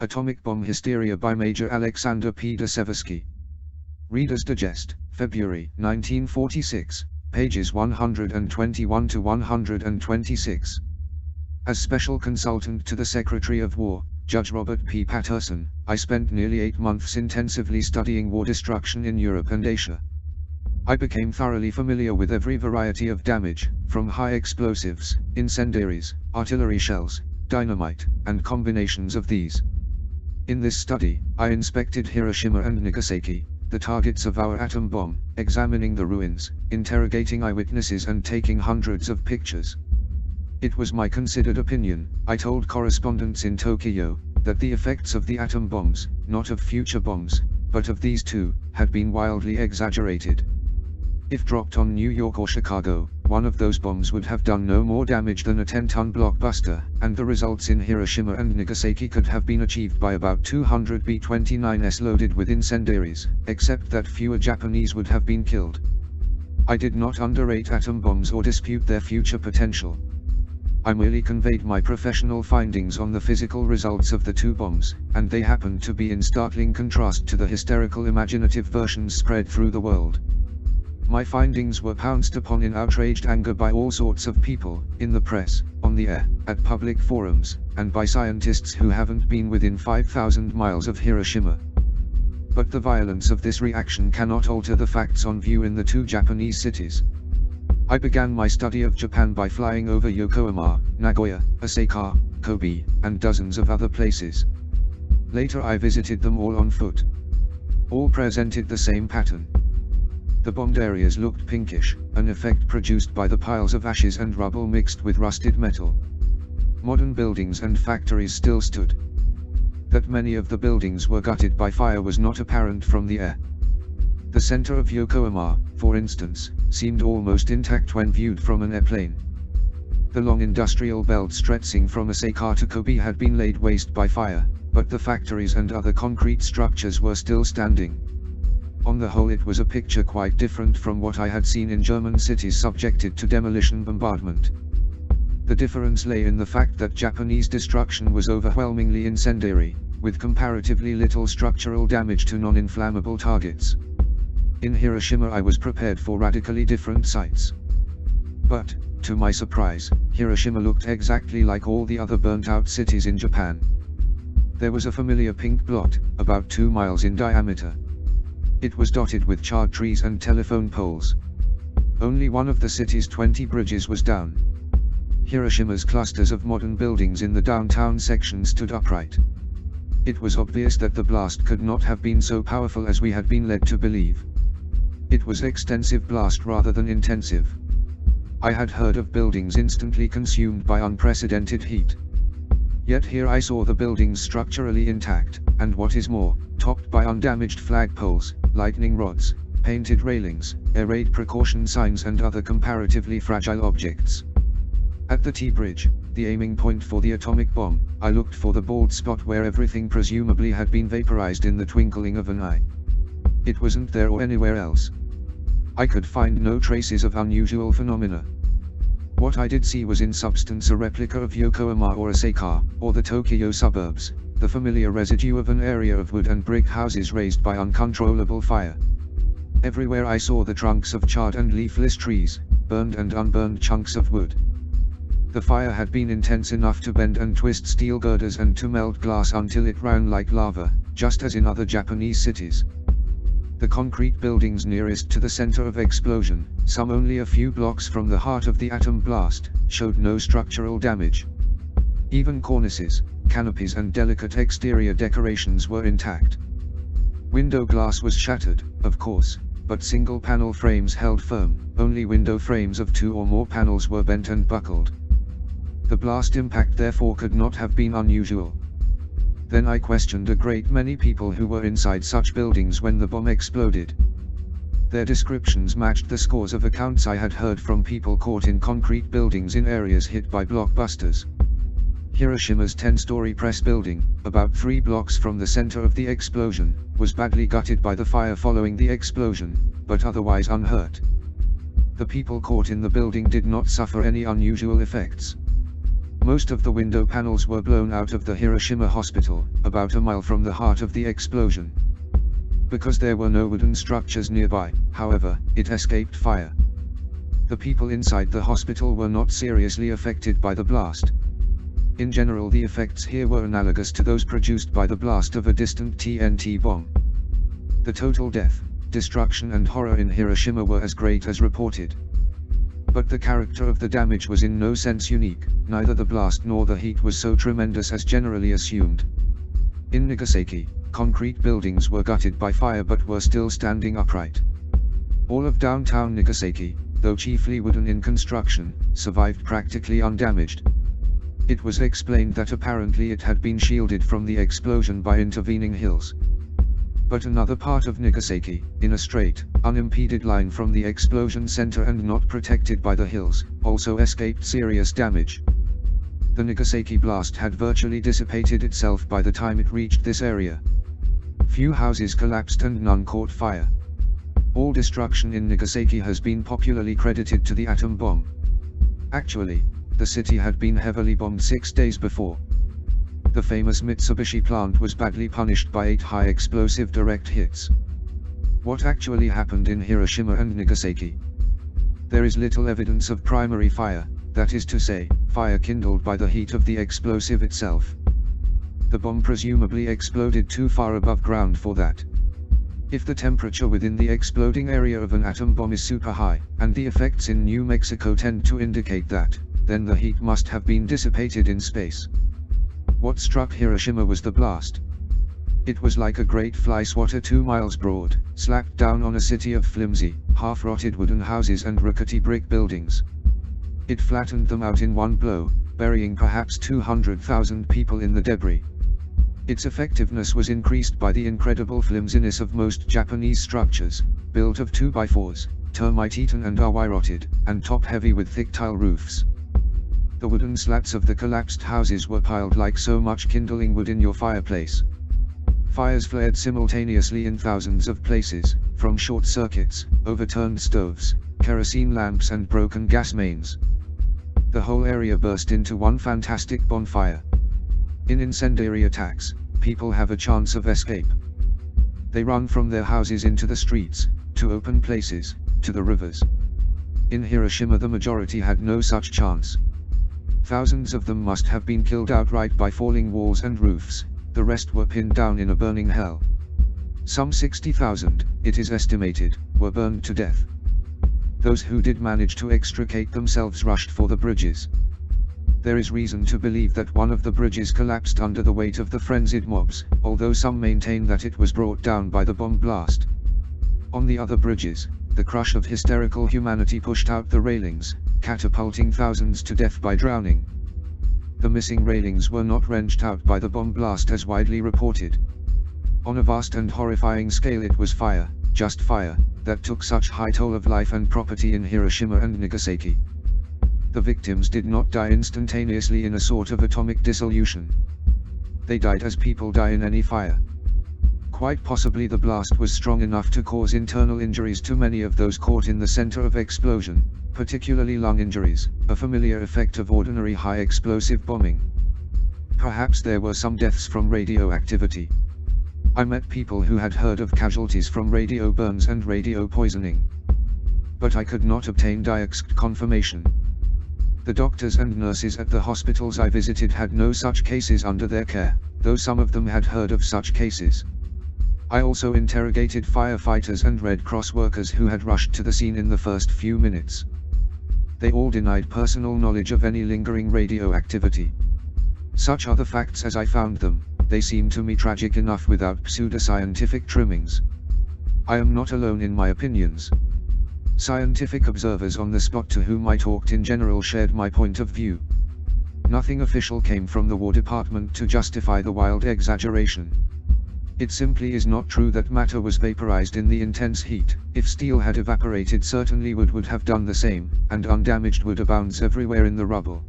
Atomic Bomb Hysteria by Major Alexander P. de Seversky. Reader's Digest, February 1946, pages 121 to 126. As Special Consultant to the Secretary of War, Judge Robert P. Patterson, I spent nearly 8 months intensively studying war destruction in Europe and Asia. I became thoroughly familiar with every variety of damage, from high explosives, incendiaries, artillery shells, dynamite, and combinations of these. In this study, I inspected Hiroshima and Nagasaki, the targets of our atom bomb, examining the ruins, interrogating eyewitnesses and taking hundreds of pictures. It was my considered opinion, I told correspondents in Tokyo, that the effects of the atom bombs, not of future bombs, but of these two, had been wildly exaggerated. If dropped on New York or Chicago, one of those bombs would have done no more damage than a 10-ton blockbuster, and the results in Hiroshima and Nagasaki could have been achieved by about 200 B-29s loaded with incendiaries, except that fewer Japanese would have been killed. I did not underrate atom bombs or dispute their future potential. I merely conveyed my professional findings on the physical results of the two bombs, and they happened to be in startling contrast to the hysterical imaginative versions spread through the world. My findings were pounced upon in outraged anger by all sorts of people, in the press, on the air, at public forums, and by scientists who haven't been within 5,000 miles of Hiroshima. But the violence of this reaction cannot alter the facts on view in the two Japanese cities. I began my study of Japan by flying over Yokohama, Nagoya, Osaka, Kobe, and dozens of other places. Later I visited them all on foot. All presented the same pattern. The bombed areas looked pinkish, an effect produced by the piles of ashes and rubble mixed with rusted metal. Modern buildings and factories still stood. That many of the buildings were gutted by fire was not apparent from the air. The center of Yokohama, for instance, seemed almost intact when viewed from an airplane. The long industrial belt stretching from Osaka to Kobe had been laid waste by fire, but the factories and other concrete structures were still standing. On the whole, it was a picture quite different from what I had seen in German cities subjected to demolition bombardment. The difference lay in the fact that Japanese destruction was overwhelmingly incendiary, with comparatively little structural damage to non-inflammable targets. In Hiroshima I was prepared for radically different sights. But, to my surprise, Hiroshima looked exactly like all the other burnt-out cities in Japan. There was a familiar pink blot, about 2 miles in diameter. It was dotted with charred trees and telephone poles. Only one of the city's 20 bridges was down. Hiroshima's clusters of modern buildings in the downtown section stood upright. It was obvious that the blast could not have been so powerful as we had been led to believe. It was extensive blast rather than intensive. I had heard of buildings instantly consumed by unprecedented heat. Yet here I saw the buildings structurally intact, and what is more, topped by undamaged flagpoles, lightning rods, painted railings, air raid precaution signs and other comparatively fragile objects. At the T-bridge, the aiming point for the atomic bomb, I looked for the bald spot where everything presumably had been vaporized in the twinkling of an eye. It wasn't there or anywhere else. I could find no traces of unusual phenomena. What I did see was in substance a replica of Yokohama or Osaka, or the Tokyo suburbs, the familiar residue of an area of wood and brick houses razed by uncontrollable fire. Everywhere I saw the trunks of charred and leafless trees, burned and unburned chunks of wood. The fire had been intense enough to bend and twist steel girders and to melt glass until it ran like lava, just as in other Japanese cities. The concrete buildings nearest to the center of explosion, some only a few blocks from the heart of the atom blast, showed no structural damage. Even cornices, canopies and delicate exterior decorations were intact. Window glass was shattered, of course, but single panel frames held firm, only window frames of 2 or more panels were bent and buckled. The blast impact therefore could not have been unusual. Then I questioned a great many people who were inside such buildings when the bomb exploded. Their descriptions matched the scores of accounts I had heard from people caught in concrete buildings in areas hit by blockbusters. Hiroshima's 10-story press building, about 3 blocks from the center of the explosion, was badly gutted by the fire following the explosion, but otherwise unhurt. The people caught in the building did not suffer any unusual effects. Most of the window panels were blown out of the Hiroshima hospital, about a mile from the heart of the explosion. Because there were no wooden structures nearby, however, it escaped fire. The people inside the hospital were not seriously affected by the blast. In general, the effects here were analogous to those produced by the blast of a distant TNT bomb. The total death, destruction and horror in Hiroshima were as great as reported. But the character of the damage was in no sense unique, neither the blast nor the heat was so tremendous as generally assumed. In Nagasaki, concrete buildings were gutted by fire but were still standing upright. All of downtown Nagasaki, though chiefly wooden in construction, survived practically undamaged. It was explained that apparently it had been shielded from the explosion by intervening hills. But another part of Nagasaki, in a straight, unimpeded line from the explosion center and not protected by the hills, also escaped serious damage. The Nagasaki blast had virtually dissipated itself by the time it reached this area. Few houses collapsed and none caught fire. All destruction in Nagasaki has been popularly credited to the atom bomb. Actually, the city had been heavily bombed 6 days before. The famous Mitsubishi plant was badly punished by 8 high-explosive direct hits. What actually happened in Hiroshima and Nagasaki? There is little evidence of primary fire, that is to say, fire kindled by the heat of the explosive itself. The bomb presumably exploded too far above ground for that. If the temperature within the exploding area of an atom bomb is super high, and the effects in New Mexico tend to indicate that, then the heat must have been dissipated in space. What struck Hiroshima was the blast. It was like a great fly swatter 2 miles broad, slapped down on a city of flimsy, half-rotted wooden houses and rickety brick buildings. It flattened them out in one blow, burying perhaps 200,000 people in the debris. Its effectiveness was increased by the incredible flimsiness of most Japanese structures, built of 2x4s, termite-eaten and rotted, and top-heavy with thick tile roofs. The wooden slats of the collapsed houses were piled like so much kindling wood in your fireplace. Fires flared simultaneously in thousands of places, from short circuits, overturned stoves, kerosene lamps and broken gas mains. The whole area burst into one fantastic bonfire. In incendiary attacks, people have a chance of escape. They run from their houses into the streets, to open places, to the rivers. In Hiroshima the majority had no such chance. Thousands of them must have been killed outright by falling walls and roofs, the rest were pinned down in a burning hell. Some 60,000, it is estimated, were burned to death. Those who did manage to extricate themselves rushed for the bridges. There is reason to believe that one of the bridges collapsed under the weight of the frenzied mobs, although some maintain that it was brought down by the bomb blast. On the other bridges, the crush of hysterical humanity pushed out the railings, catapulting thousands to death by drowning. The missing railings were not wrenched out by the bomb blast as widely reported. On a vast and horrifying scale it was fire, just fire, that took such high toll of life and property in Hiroshima and Nagasaki. The victims did not die instantaneously in a sort of atomic dissolution. They died as people die in any fire. Quite possibly the blast was strong enough to cause internal injuries to many of those caught in the center of explosion, particularly lung injuries, a familiar effect of ordinary high explosive bombing. Perhaps there were some deaths from radioactivity. I met people who had heard of casualties from radio burns and radio poisoning. But I could not obtain direct confirmation. The doctors and nurses at the hospitals I visited had no such cases under their care, though some of them had heard of such cases. I also interrogated firefighters and Red Cross workers who had rushed to the scene in the first few minutes. They all denied personal knowledge of any lingering radioactivity. Such are the facts as I found them, they seem to me tragic enough without pseudoscientific trimmings. I am not alone in my opinions. Scientific observers on the spot to whom I talked in general shared my point of view. Nothing official came from the War Department to justify the wild exaggeration. It simply is not true that matter was vaporized in the intense heat. If steel had evaporated, certainly wood would have done the same, and undamaged wood abounds everywhere in the rubble.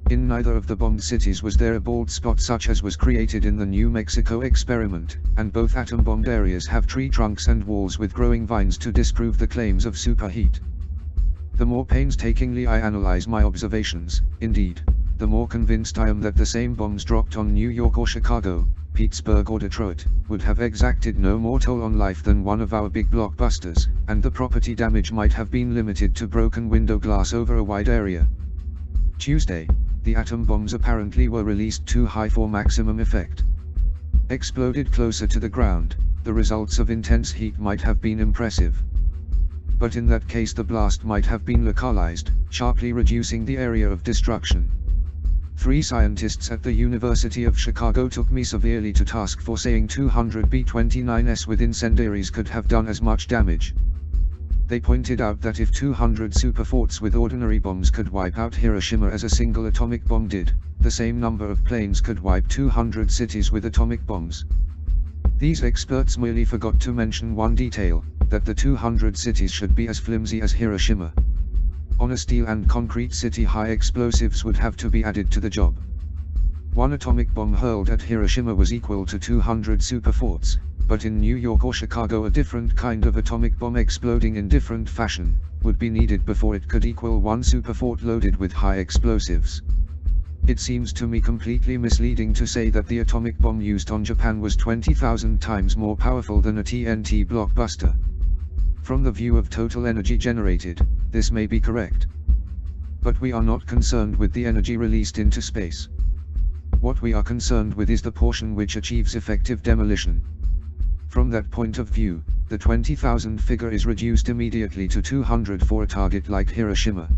In neither of the bombed cities was there a bald spot such as was created in the New Mexico experiment, and both atom-bombed areas have tree trunks and walls with growing vines to disprove the claims of superheat. The more painstakingly I analyze my observations, indeed, the more convinced I am that the same bombs dropped on New York or Chicago, Petersburg or Detroit, would have exacted no more toll on life than one of our big blockbusters, and the property damage might have been limited to broken window glass over a wide area. Tuesday, the atom bombs apparently were released too high for maximum effect. Exploded closer to the ground, the results of intense heat might have been impressive. But in that case the blast might have been localized, sharply reducing the area of destruction. 3 scientists at the University of Chicago took me severely to task for saying 200 B-29s with incendiaries could have done as much damage. They pointed out that if 200 superforts with ordinary bombs could wipe out Hiroshima as a single atomic bomb did, the same number of planes could wipe 200 cities with atomic bombs. These experts merely forgot to mention one detail, that the 200 cities should be as flimsy as Hiroshima. On a steel and concrete city, high explosives would have to be added to the job. One atomic bomb hurled at Hiroshima was equal to 200 superforts, but in New York or Chicago a different kind of atomic bomb exploding in different fashion would be needed before it could equal one superfort loaded with high explosives. It seems to me completely misleading to say that the atomic bomb used on Japan was 20,000 times more powerful than a TNT blockbuster. From the view of total energy generated, this may be correct. But we are not concerned with the energy released into space. What we are concerned with is the portion which achieves effective demolition. From that point of view, the 20,000 figure is reduced immediately to 200 for a target like Hiroshima.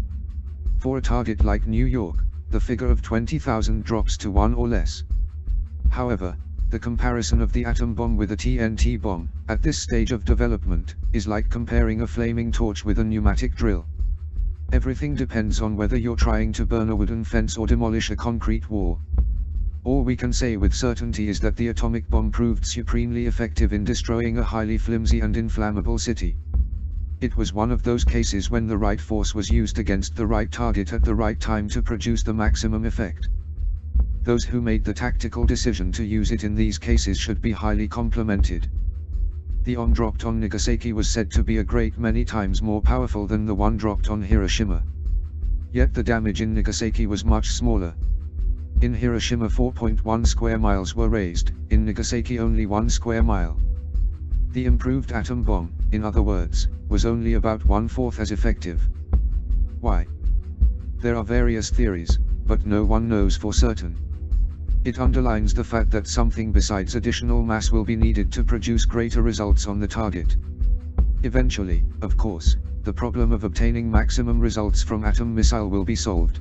For a target like New York, the figure of 20,000 drops to 1 or less. However, the comparison of the atom bomb with a TNT bomb, at this stage of development, is like comparing a flaming torch with a pneumatic drill. Everything depends on whether you're trying to burn a wooden fence or demolish a concrete wall. All we can say with certainty is that the atomic bomb proved supremely effective in destroying a highly flimsy and inflammable city. It was one of those cases when the right force was used against the right target at the right time to produce the maximum effect. Those who made the tactical decision to use it in these cases should be highly complimented. The bomb dropped on Nagasaki was said to be a great many times more powerful than the one dropped on Hiroshima. Yet the damage in Nagasaki was much smaller. In Hiroshima 4.1 square miles were razed, in Nagasaki only 1 square mile. The improved atom bomb, in other words, was only about 1/4 as effective. Why? There are various theories, but no one knows for certain. It underlines the fact that something besides additional mass will be needed to produce greater results on the target. Eventually, of course, the problem of obtaining maximum results from atom missile will be solved.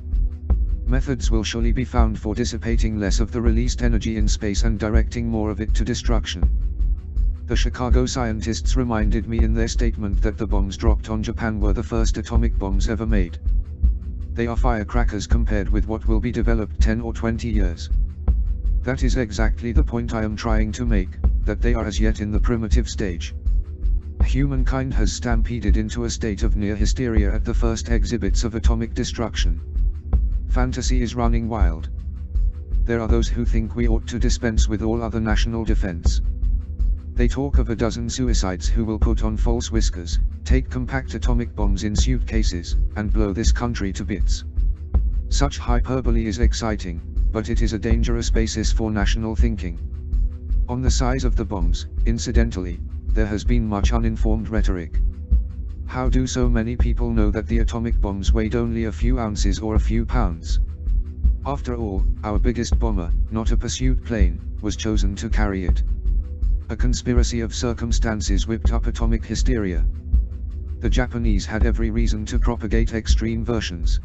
Methods will surely be found for dissipating less of the released energy in space and directing more of it to destruction. The Chicago scientists reminded me in their statement that the bombs dropped on Japan were the first atomic bombs ever made. They are firecrackers compared with what will be developed 10 or 20 years. That is exactly the point I am trying to make, that they are as yet in the primitive stage. Humankind has stampeded into a state of near hysteria at the first exhibits of atomic destruction. Fantasy is running wild. There are those who think we ought to dispense with all other national defense. They talk of a dozen suicides who will put on false whiskers, take compact atomic bombs in suitcases, and blow this country to bits. Such hyperbole is exciting, but it is a dangerous basis for national thinking. On the size of the bombs, incidentally, there has been much uninformed rhetoric. How do so many people know that the atomic bombs weighed only a few ounces or a few pounds? After all, our biggest bomber, not a pursuit plane, was chosen to carry it. A conspiracy of circumstances whipped up atomic hysteria. The Japanese had every reason to propagate extreme versions.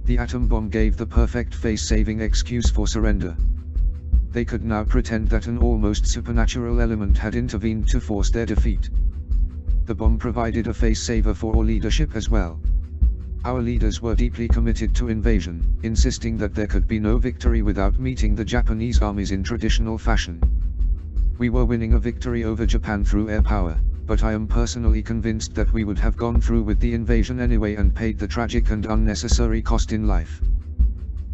The atom bomb gave the perfect face-saving excuse for surrender. They could now pretend that an almost supernatural element had intervened to force their defeat. The bomb provided a face-saver for our leadership as well. Our leaders were deeply committed to invasion, insisting that there could be no victory without meeting the Japanese armies in traditional fashion. We were winning a victory over Japan through air power, but I am personally convinced that we would have gone through with the invasion anyway and paid the tragic and unnecessary cost in life.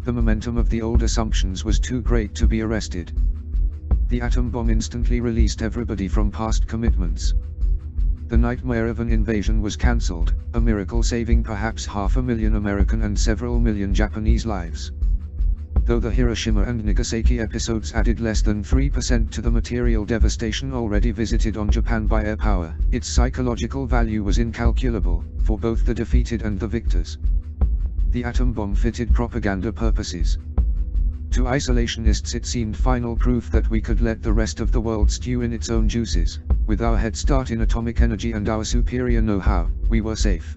The momentum of the old assumptions was too great to be arrested. The atom bomb instantly released everybody from past commitments. The nightmare of an invasion was cancelled, a miracle saving perhaps 500,000 American and several million Japanese lives. Though the Hiroshima and Nagasaki episodes added less than 3% to the material devastation already visited on Japan by air power, its psychological value was incalculable, for both the defeated and the victors. The atom bomb fitted propaganda purposes. To isolationists it seemed final proof that we could let the rest of the world stew in its own juices. With our head start in atomic energy and our superior know-how, we were safe.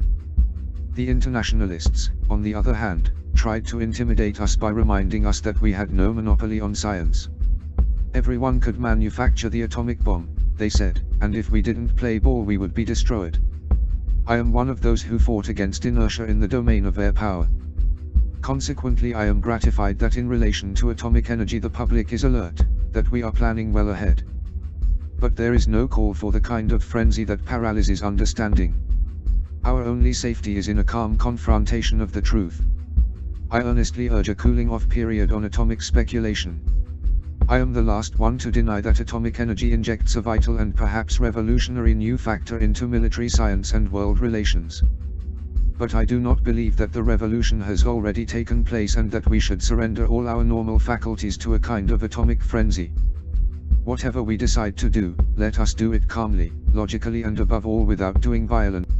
The internationalists, on the other hand, tried to intimidate us by reminding us that we had no monopoly on science. Everyone could manufacture the atomic bomb, they said, and if we didn't play ball we would be destroyed. I am one of those who fought against inertia in the domain of air power. Consequently, I am gratified that in relation to atomic energy the public is alert, that we are planning well ahead. But there is no call for the kind of frenzy that paralyzes understanding. Our only safety is in a calm confrontation of the truth. I earnestly urge a cooling-off period on atomic speculation. I am the last one to deny that atomic energy injects a vital and perhaps revolutionary new factor into military science and world relations. But I do not believe that the revolution has already taken place and that we should surrender all our normal faculties to a kind of atomic frenzy. Whatever we decide to do, let us do it calmly, logically and above all without doing violence.